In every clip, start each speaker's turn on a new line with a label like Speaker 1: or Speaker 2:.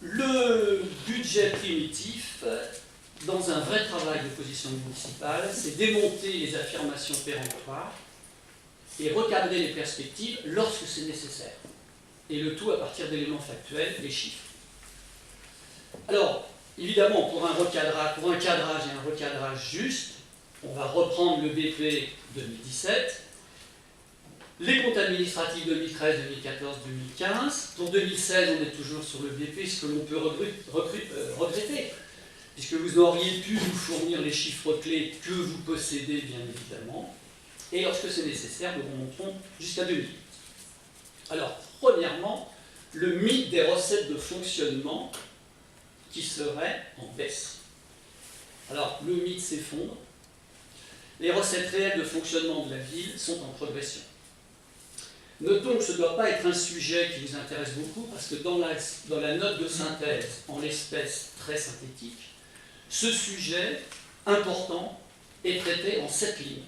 Speaker 1: Le budget primitif, dans un vrai travail d'opposition municipale, c'est démonter les affirmations péremptoires et recadrer les perspectives lorsque c'est nécessaire. Et le tout à partir d'éléments factuels, les chiffres. Alors, évidemment, pour un cadrage et un recadrage juste, on va reprendre le BP 2017, les comptes administratifs 2013, 2014, 2015. Pour 2016, on est toujours sur le BP, ce que l'on peut regretter, puisque vous auriez pu nous fournir les chiffres clés que vous possédez, bien évidemment. Et lorsque c'est nécessaire, nous remontons jusqu'à 2008. Alors, premièrement, le mythe des recettes de fonctionnement qui serait en baisse. Alors, le mythe s'effondre. Les recettes réelles de fonctionnement de la ville sont en progression. Notons que ce ne doit pas être un sujet qui vous intéresse beaucoup, parce que dans la note de synthèse, en l'espèce très synthétique, ce sujet important est traité en 7 lignes,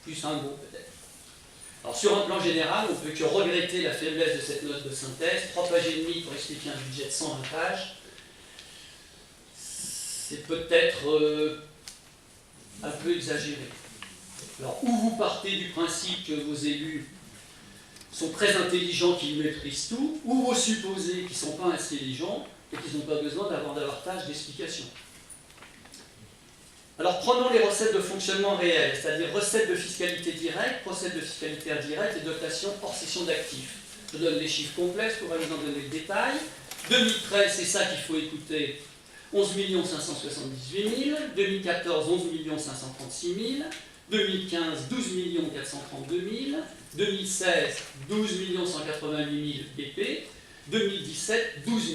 Speaker 1: plus un mot peut-être. Alors sur un plan général, on ne peut que regretter la faiblesse de cette note de synthèse, 3 pages et demie pour expliquer un budget de 120 pages. C'est peut-être un peu exagéré. Alors, ou vous partez du principe que vos élus sont très intelligents, qu'ils maîtrisent tout, ou vous supposez qu'ils ne sont pas intelligents et qu'ils n'ont pas besoin d'avoir davantage d'explications. Alors, prenons les recettes de fonctionnement réelles, c'est-à-dire recettes de fiscalité directe, recettes de fiscalité indirecte et dotations hors cession d'actifs. Je donne les chiffres complets, je pourrais vous en donner le détail. 2013, c'est ça qu'il faut écouter. 11 578 000, 2014, 11 536 000, 2015, 12 432 000, 2016, 12 188 000 BP, 2017, 12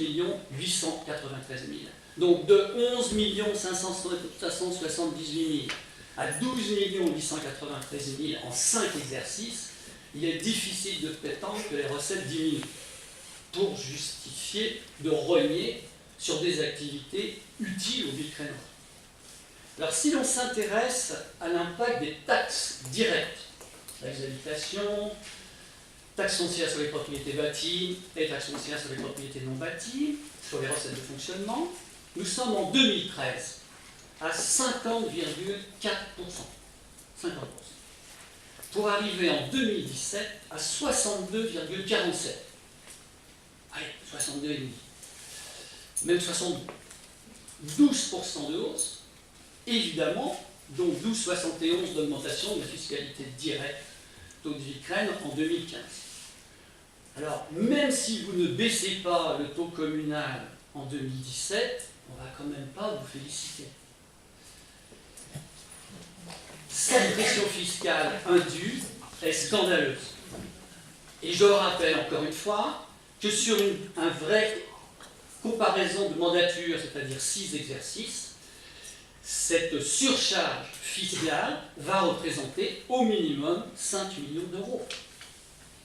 Speaker 1: 893 000. Donc de 11 578 000 à 12 893 000 en 5 exercices, il est difficile de prétendre que les recettes diminuent pour justifier de rogner sur des activités utiles aux villes crénoises. Alors si l'on s'intéresse à l'impact des taxes directes, taxes d'habitation, taxes foncières sur les propriétés bâties et taxes foncières sur les propriétés non bâties, sur les recettes de fonctionnement, nous sommes en 2013 à 50,4%. 50%. Pour arriver en 2017 à 62,47%. Allez, 62,5%. Même 72% de hausse, évidemment, donc 12,71 d'augmentation de la fiscalité directe taux de Vicrine en 2015. Alors, même si vous ne baissez pas le taux communal en 2017, on ne va quand même pas vous féliciter. Cette pression fiscale indue est scandaleuse. Et je rappelle encore une fois que sur un vrai comparaison de mandature, c'est-à-dire 6 exercices, cette surcharge fiscale va représenter au minimum 5 millions d'euros.